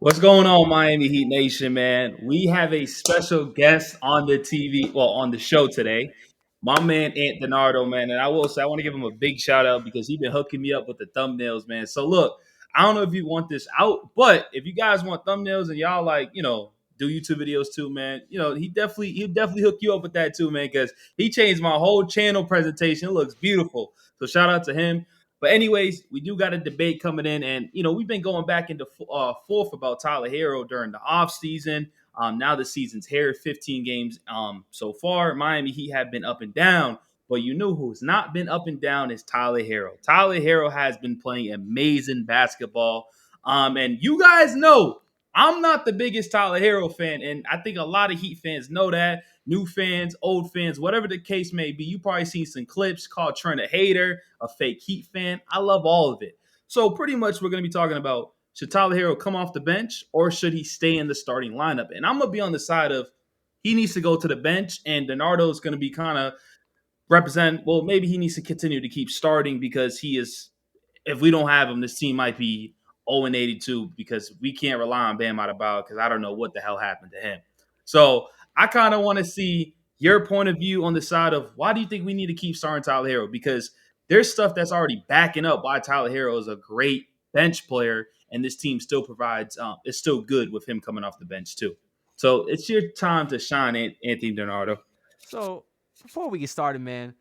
What's going on, Miami Heat Nation, man? We have a special guest on the TV, well, on the show today. My man, Ant Donardo, man. And I will say, I want to give him a big shout out because he's been hooking me up with the thumbnails, man. So, look, I don't know if you want this out, but if you guys want thumbnails and y'all like, do YouTube videos too, man, he'll definitely hook you up with that too, man, because he changed my whole channel presentation. It looks beautiful. So, shout out to him. But anyways, we do got a debate coming in, and we've been going back into forth about Tyler Herro during the off season. Now the season's here, 15 games so far. Miami Heat have been up and down, but you know who's not been up and down is Tyler Herro. Tyler Herro has been playing amazing basketball, and you guys know I'm not the biggest Tyler Herro fan, and I think a lot of Heat fans know that. New fans, old fans, whatever the case may be, you probably seen some clips called Trent a Hater, a fake Heat fan. I love all of it. So pretty much we're going to be talking about should Tyler Herro come off the bench or should he stay in the starting lineup? And I'm going to be on the side of he needs to go to the bench and Donardo is going to be kind of represent, well, maybe he needs to continue to keep starting because he is if we don't have him, this team might be 0-82 because we can't rely on Bam Adebayo because I don't know what the hell happened to him. So I kind of want to see your point of view on the side of why do you think we need to keep starting Tyler Herro? Because there's stuff that's already backing up why Tyler Herro is a great bench player, and this team still provides. It's still good with him coming off the bench too. So it's your time to shine, Anthony Donardo. So before we get started, man,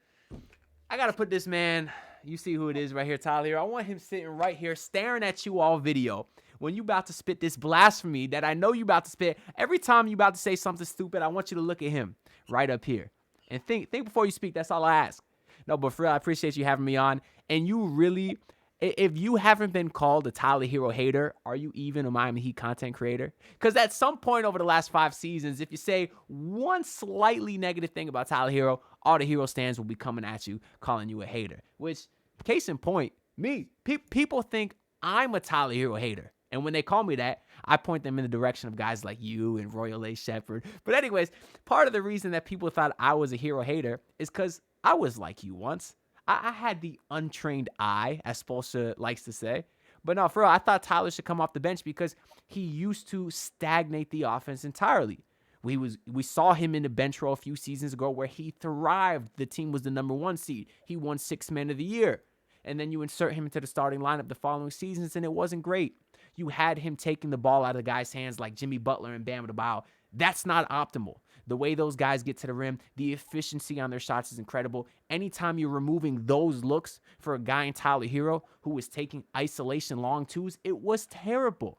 I gotta put this man. You see who it is right here, Tyler. I want him sitting right here, staring at you all video. When you about to spit this blasphemy that I know you about to spit, every time you about to say something stupid, I want you to look at him right up here and think before you speak. That's all I ask. No, but for real, I appreciate you having me on. And you really, if you haven't been called a Tyler Herro hater, are you even a Miami Heat content creator? Because at some point over the last 5 seasons, if you say one slightly negative thing about Tyler Herro, all the Hero stands will be coming at you, calling you a hater. Which, case in point, people think I'm a Tyler Herro hater. And when they call me that, I point them in the direction of guys like you and Royal A. Shepherd. But anyways, part of the reason that people thought I was a Herro hater is because I was like you once. I had the untrained eye, as Spolstra likes to say. But no, for real, I thought Tyler should come off the bench because he used to stagnate the offense entirely. We saw him in the bench role a few seasons ago where he thrived. The team was the number 1 seed. He won Sixth Man of the Year. And then you insert him into the starting lineup the following seasons, and it wasn't great. You had him taking the ball out of the guys' hands like Jimmy Butler and Bam Adebayo. That's not optimal. The way those guys get to the rim, the efficiency on their shots is incredible. Anytime you're removing those looks for a guy in Tyler Herro who was taking isolation long twos, it was terrible.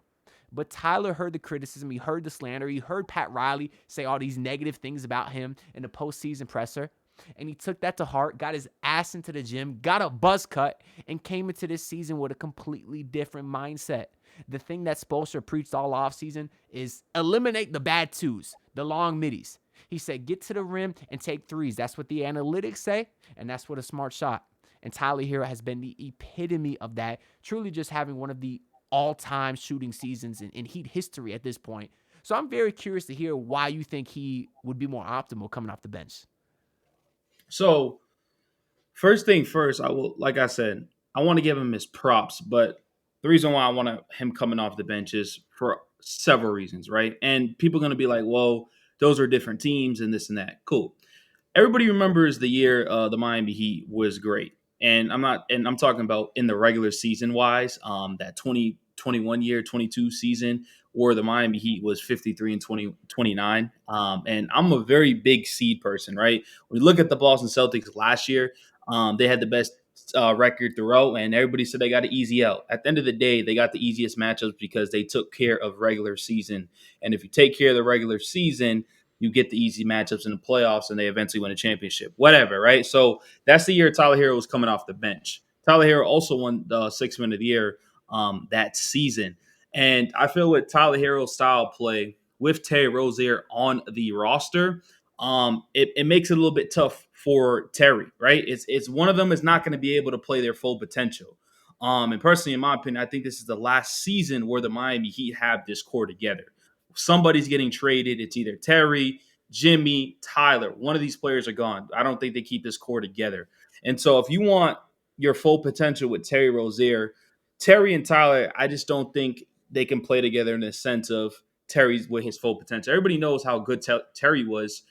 But Tyler heard the criticism. He heard the slander. He heard Pat Riley say all these negative things about him in the postseason presser. And he took that to heart, got his ass into the gym, got a buzz cut, and came into this season with a completely different mindset. The thing that Spoelstra preached all offseason is eliminate the bad twos, the long middies. He said, get to the rim and take threes. That's what the analytics say, and that's what a smart shot. And Tyler Herro has been the epitome of that, truly just having one of the all-time shooting seasons in Heat history at this point. So I'm very curious to hear why you think he would be more optimal coming off the bench. So first thing first, I will, like I said, I want to give him his props, but the reason why I want him coming off the bench is for several reasons, right? And people are going to be like, "Well, those are different teams and this and that." Cool. Everybody remembers the year the Miami Heat was great, and I'm talking about in the regular season wise, that 2021 year, 22 season where the Miami Heat was 53 and 29. And I'm a very big seed person, right? When you look at the Boston Celtics last year, they had the best record throughout, and everybody said they got an easy out. At the end of the day, they got the easiest matchups because they took care of regular season. And if you take care of the regular season, you get the easy matchups in the playoffs, and they eventually win a championship. Whatever, right? So that's the year Tyler Herro was coming off the bench. Tyler Herro also won the Sixth Man of the Year that season. And I feel with Tyler Herro's style of play, with Terry Rozier on the roster, it makes it a little bit tough for Terry, right? It's one of them is not going to be able to play their full potential. And personally, in my opinion, I think this is the last season where the Miami Heat have this core together. Somebody's getting traded. It's either Terry, Jimmy, Tyler. One of these players are gone. I don't think they keep this core together. And so if you want your full potential with Terry Rozier, Terry and Tyler, I just don't think they can play together in the sense of Terry's with his full potential. Everybody knows how good Terry was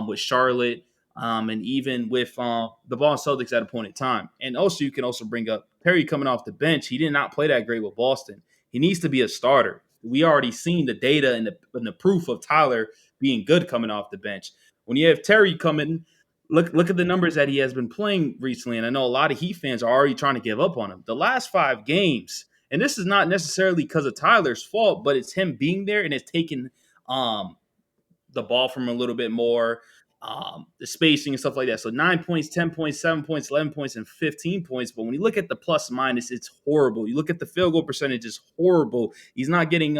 with Charlotte, and even with the Boston Celtics at a point in time. And also, you can also bring up Perry coming off the bench. He did not play that great with Boston. He needs to be a starter. We already seen the data and the proof of Tyler being good coming off the bench. When you have Terry coming, look at the numbers that he has been playing recently. And I know a lot of Heat fans are already trying to give up on him. The last 5 games, and this is not necessarily because of Tyler's fault, but it's him being there and it's taking the ball from him a little bit more, the spacing and stuff like that. So 9 points, 10 points, 7 points, 11 points, and 15 points. But when you look at the plus minus, it's horrible. You look at the field goal percentage, it's horrible. He's not getting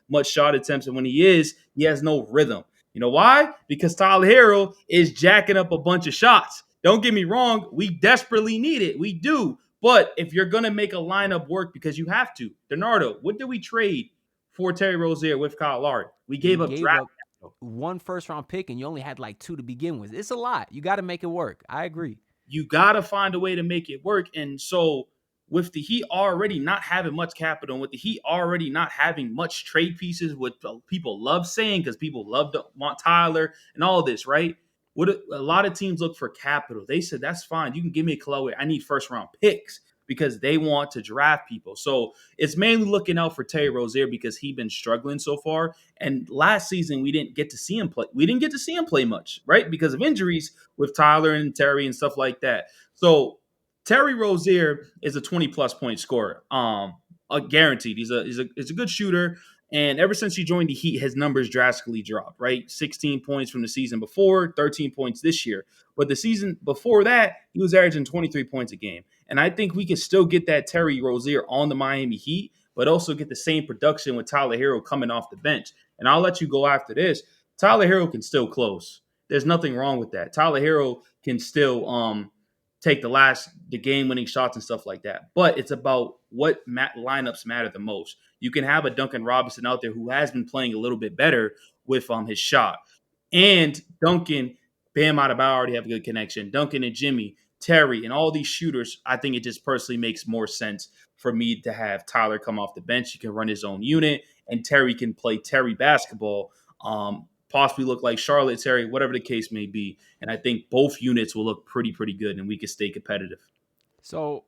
much shot attempts. And when he is, he has no rhythm. You know why? Because Tyler Herro is jacking up a bunch of shots. Don't get me wrong. We desperately need it. We do. But if you're going to make a lineup work because you have to, Donardo, what did we trade for Terry Rozier with Kyle Lowry? We You gave up gave draft. up one first round pick and you only had like 2 to begin with. It's a lot. You got to make it work. I agree. You got to find a way to make it work. And so, with the Heat already not having much capital, and with the Heat already not having much trade pieces, what people love saying because people love to want Tyler and all this, right? What a lot of teams look for capital. They said that's fine. You can give me a Chloe. I need first round picks because they want to draft people. So it's mainly looking out for Terry Rozier because he's been struggling so far. And last season we didn't get to see him play. We didn't get to see him play much, right? Because of injuries with Tyler and Terry and stuff like that. So Terry Rozier is a 20 plus point scorer. Guaranteed. He's a good shooter. And ever since he joined the Heat, his numbers drastically dropped, right? 16 points from the season before, 13 points this year. But the season before that, he was averaging 23 points a game. And I think we can still get that Terry Rozier on the Miami Heat, but also get the same production with Tyler Herro coming off the bench. And I'll let you go after this. Tyler Herro can still close. There's nothing wrong with that. Tyler Herro can still take the game winning shots and stuff like that. But it's about what lineups matter the most. You can have a Duncan Robinson out there who has been playing a little bit better with his shot. And Duncan, Bam Adebayo already have a good connection. Duncan and Jimmy, Terry, and all these shooters, I think it just personally makes more sense for me to have Tyler come off the bench. He can run his own unit, and Terry can play Terry basketball, possibly look like Charlotte Terry, whatever the case may be. And I think both units will look pretty good, and we can stay competitive. So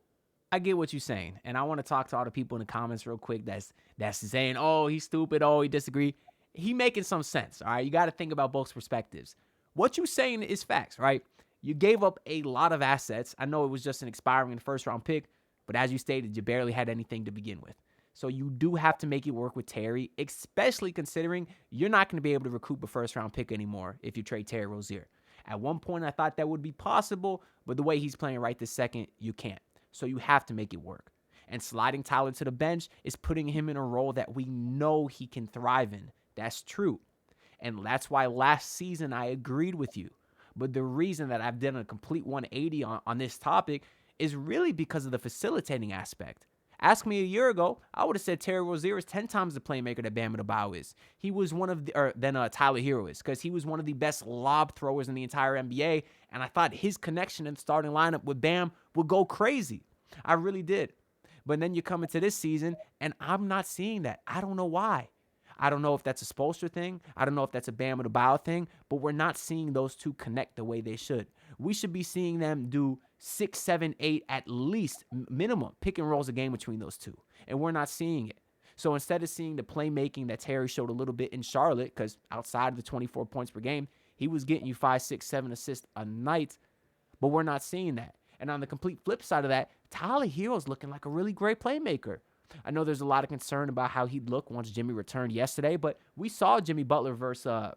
I get what you're saying, and I want to talk to all the people in the comments real quick that's saying, "Oh, he's stupid. Oh, he disagree." He making some sense. All right, you got to think about both perspectives. What you saying is facts, right? You gave up a lot of assets. I know it was just an expiring first round pick, but as you stated, you barely had anything to begin with. So you do have to make it work with Terry, especially considering you're not going to be able to recoup a first round pick anymore if you trade Terry Rozier. At one point, I thought that would be possible, but the way he's playing right this second, you can't. So you have to make it work. And sliding Tyler to the bench is putting him in a role that we know he can thrive in. That's true. And that's why last season I agreed with you. But the reason that I've done a complete 180 on this topic is really because of the facilitating aspect. Ask me a year ago, I would have said Terry Rozier is 10 times the playmaker that Bam Adebayo is. He was one of the, than Tyler Herro is, because he was one of the best lob throwers in the entire NBA, and I thought his connection in the starting lineup with Bam would go crazy. I really did. But then you come into this season, and I'm not seeing that. I don't know why. I don't know if that's a Spoelstra thing. I don't know if that's a Bam Adebayo thing, but we're not seeing those two connect the way they should. We should be seeing them do 6, 7, 8 at least minimum pick and rolls a game between those two, and we're not seeing it. So instead of seeing the playmaking that Terry showed a little bit in Charlotte, because outside of the 24 points per game, he was getting you 5, 6, 7 assists a night, but we're not seeing that. And on the complete flip side of that, Tyler Herro's looking like a really great playmaker. I know there's a lot of concern about how he'd look once Jimmy returned yesterday, but we saw Jimmy Butler versus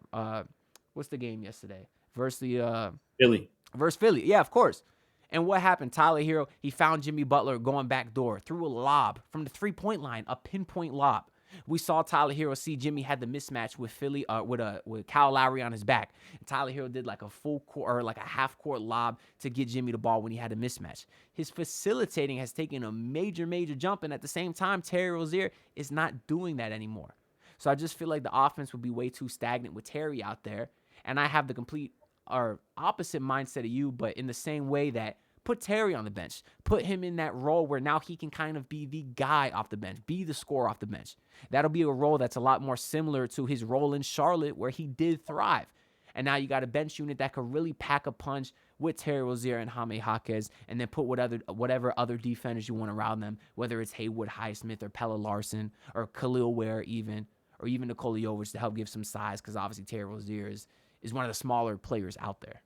what's the game yesterday? Versus the Philly. Versus Philly. Yeah, of course. And what happened? Tyler Herro, he found Jimmy Butler going back door, threw a lob from the 3-point line, a pinpoint lob. We saw Tyler Herro see Jimmy had the mismatch with Philly, with Kyle Lowry on his back. And Tyler Herro did like a full court or like a half court lob to get Jimmy the ball when he had a mismatch. His facilitating has taken a major jump, and at the same time, Terry Rozier is not doing that anymore. So I just feel like the offense would be way too stagnant with Terry out there. And I have the complete or opposite mindset of you, but in the same way that Put Terry on the bench. Put him in that role where now he can kind of be the guy off the bench, be the scorer off the bench. That'll be a role that's a lot more similar to his role in Charlotte where he did thrive. And now you got a bench unit that could really pack a punch with Terry Rozier and Jaime Jaquez, and then put whatever other defenders you want around them, whether it's Haywood Highsmith or Pella Larson or Khalil Ware even, or even Nikola Jovic to help give some size, because obviously Terry Rozier is one of the smaller players out there.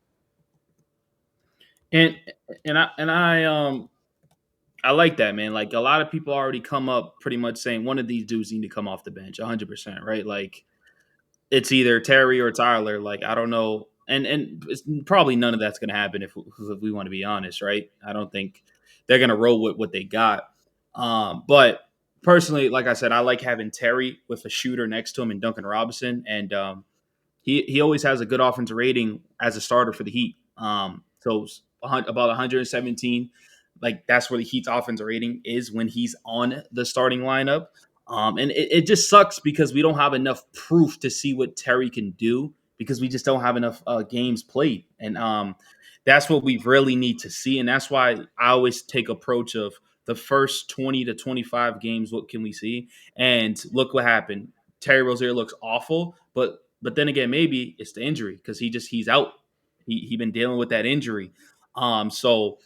And I like that, man. Like a lot of people already come up pretty much saying one of these dudes need to come off the bench, 100%, right? Like it's either Terry or Tyler. Like I don't know, and it's probably none of that's going to happen if we want to be honest, right? I don't think they're going to roll with what they got. But personally, like I said, I like having Terry with a shooter next to him and Duncan Robinson, and he always has a good offensive rating as a starter for the Heat. So about 117, like that's where the Heat's offensive rating is when he's on the starting lineup. And it just sucks because we don't have enough proof to see what Terry can do because we just don't have enough games played. And that's what we really need to see. And that's why I always take approach of the first 20 to 25 games. What can we see? And look what happened. Terry Rozier looks awful, but then again, maybe it's the injury because he's out. He been dealing with that injury. So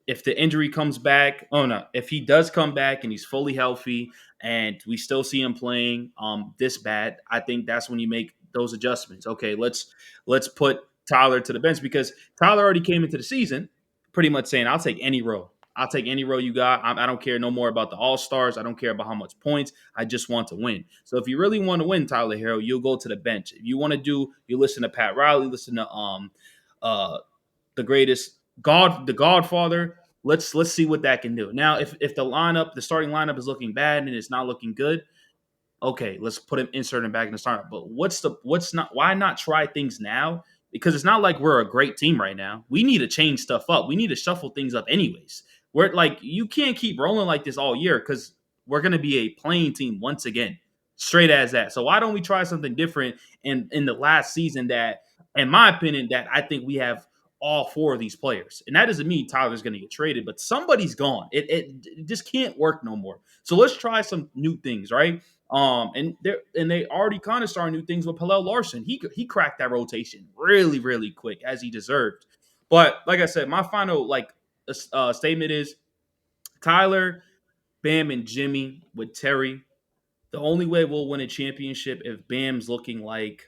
if the injury comes back, oh no, if he does come back and he's fully healthy and we still see him playing this bad, I think that's when you make those adjustments. Okay, let's put Tyler to the bench because Tyler already came into the season pretty much saying, I'll take any role. I'll take any role you got. I don't care no more about the All Stars. I don't care about how much points. I just want to win. So if you really want to win, Tyler Herro, you'll go to the bench. If you want to you listen to Pat Riley, listen to uh the greatest the Godfather. Let's see what that can do. Now, if the starting lineup is looking bad and it's not looking good, okay, let's put him insert him back in the startup. But what's not why not try things now? Because it's not like we're a great team right now. We need to change stuff up. We need to shuffle things up anyways. We're like you can't keep rolling like this all year because we're gonna be a playing team once again. Straight as that. So why don't we try something different in the last season that, in my opinion, that I think we have all four of these players. And that doesn't mean Tyler's going to get traded, but somebody's gone. It just can't work no more. So let's try some new things, right? And they already kind of started new things with Pallel Larson. He cracked that rotation really really quick as he deserved. But like I said, my final statement is Tyler, Bam, and Jimmy with Terry. The only way we'll win a championship if Bam's looking like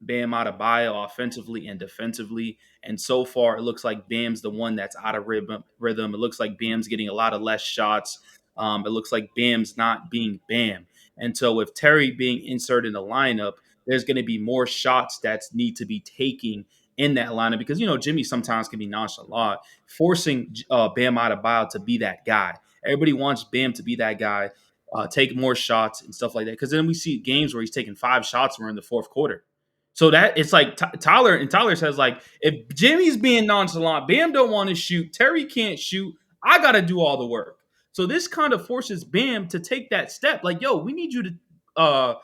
Bam Adebayo offensively and defensively. And so far, it looks like Bam's the one that's out of rhythm. It looks like Bam's getting a lot of less shots. It looks like Bam's not being Bam. And so with Terry being inserted in the lineup, there's going to be more shots that need to be taken in that lineup because, Jimmy sometimes can be nonchalant, forcing Bam Adebayo to be that guy. Everybody wants Bam to be that guy, take more shots and stuff like that. Because then we see games where he's taking 5 shots when we're in the fourth quarter. So that it's like Tyler says like if Jimmy's being nonchalant, Bam don't want to shoot, Terry can't shoot, I got to do all the work. So this kind of forces Bam to take that step. Like, yo, we need you to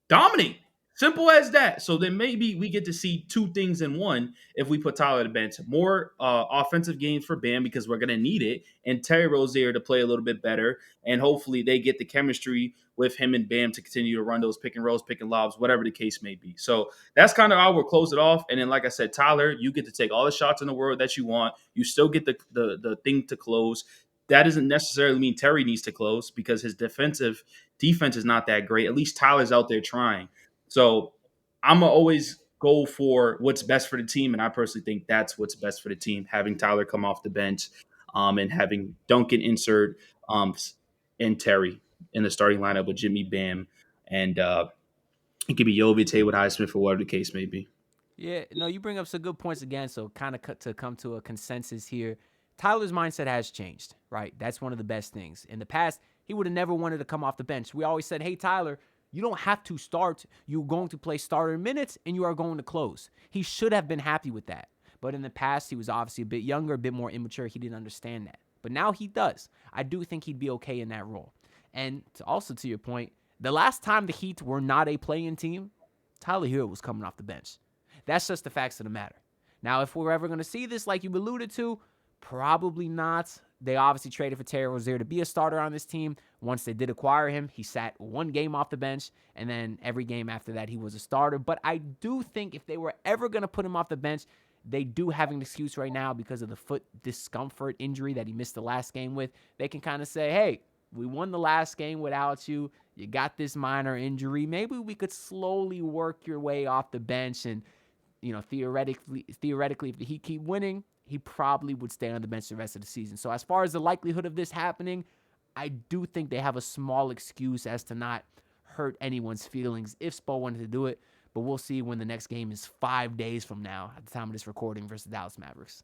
dominate. Simple as that. So then maybe we get to see two things in one if we put Tyler to the bench. More offensive games for Bam because we're going to need it. And Terry Rozier to play a little bit better. And hopefully they get the chemistry with him and Bam to continue to run those pick and rolls, pick and lobs, whatever the case may be. So that's kind of how we'll close it off. And then, like I said, Tyler, you get to take all the shots in the world that you want. You still get the thing to close. That doesn't necessarily mean Terry needs to close because his defense is not that great. At least Tyler's out there trying. So I'm going to always go for what's best for the team. And I personally think that's what's best for the team, having Tyler come off the bench and having Duncan insert and Terry in the starting lineup with Jimmy Bam. And it could be Jovic, Haywood Highsmith, or whatever the case may be. Yeah, no, you bring up some good points again. So kind of to come to a consensus here, Tyler's mindset has changed, right? That's one of the best things. In the past, he would have never wanted to come off the bench. We always said, hey, Tyler, you don't have to start. You're going to play starter minutes and you are going to close. He should have been happy with that. But in the past, he was obviously a bit younger, a bit more immature. He didn't understand that. But now he does. I do think he'd be okay in that role. And to your point, the last time the Heat were not a play-in team, Tyler Herro was coming off the bench. That's just the facts of the matter. Now, if we're ever going to see this, like you alluded to, Probably not. They obviously traded for Terry Rozier to be a starter on this team. Once they did acquire him, he sat one game off the bench, and then every game after that, he was a starter. But I do think if they were ever going to put him off the bench, they do have an excuse right now because of the foot discomfort injury that he missed the last game with. They can kind of say, hey, we won the last game without you. You got this minor injury. Maybe we could slowly work your way off the bench. And, theoretically, if the Heat keep winning, he probably would stay on the bench the rest of the season. So as far as the likelihood of this happening, I do think they have a small excuse as to not hurt anyone's feelings if Spo wanted to do it. But we'll see when the next game is 5 days from now at the time of this recording versus Dallas Mavericks.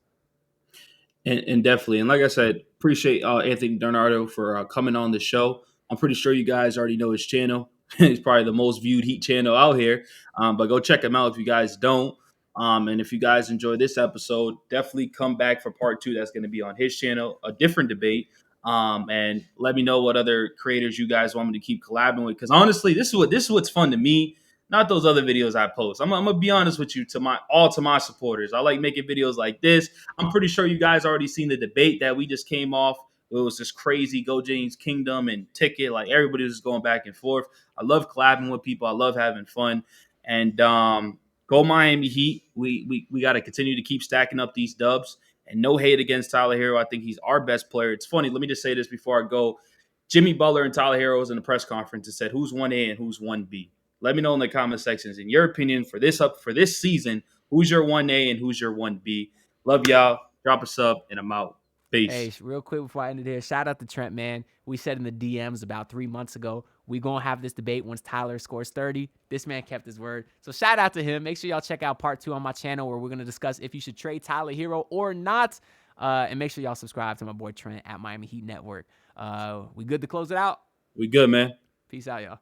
And definitely, and like I said, appreciate Anthony Bernardo for coming on the show. I'm pretty sure you guys already know his channel. He's probably the most viewed Heat channel out here. But go check him out if you guys don't. And if you guys enjoy this episode, definitely come back for part 2. That's going to be on his channel, a different debate. And let me know what other creators you guys want me to keep collabing with. Because honestly, this is what's fun to me. Not those other videos I post. I'm gonna be honest with you, to my supporters. I like making videos like this. I'm pretty sure you guys already seen the debate that we just came off. It was just crazy. Go James Kingdom and Ticket. Like everybody was just going back and forth. I love collabing with people. I love having fun. And go Miami Heat. We got to continue to keep stacking up these dubs. And no hate against Tyler Herro. I think he's our best player. It's funny. Let me just say this before I go. Jimmy Butler and Tyler Herro was in the press conference and said, "Who's 1A and who's 1B?" Let me know in the comment sections, in your opinion, for this season, who's your 1A and who's your 1B. Love y'all. Drop a sub, and I'm out. Hey, Peace. real quick before I end it here, shout out to Trent, man. We said in the DMs about 3 months ago, we going to have this debate once Tyler scores 30. This man kept his word. So shout out to him. Make sure y'all check out part 2 on my channel where we're going to discuss if you should trade Tyler Herro or not. And make sure y'all subscribe to my boy Trent at Miami Heat Network. We good to close it out? We good, man. Peace out, y'all.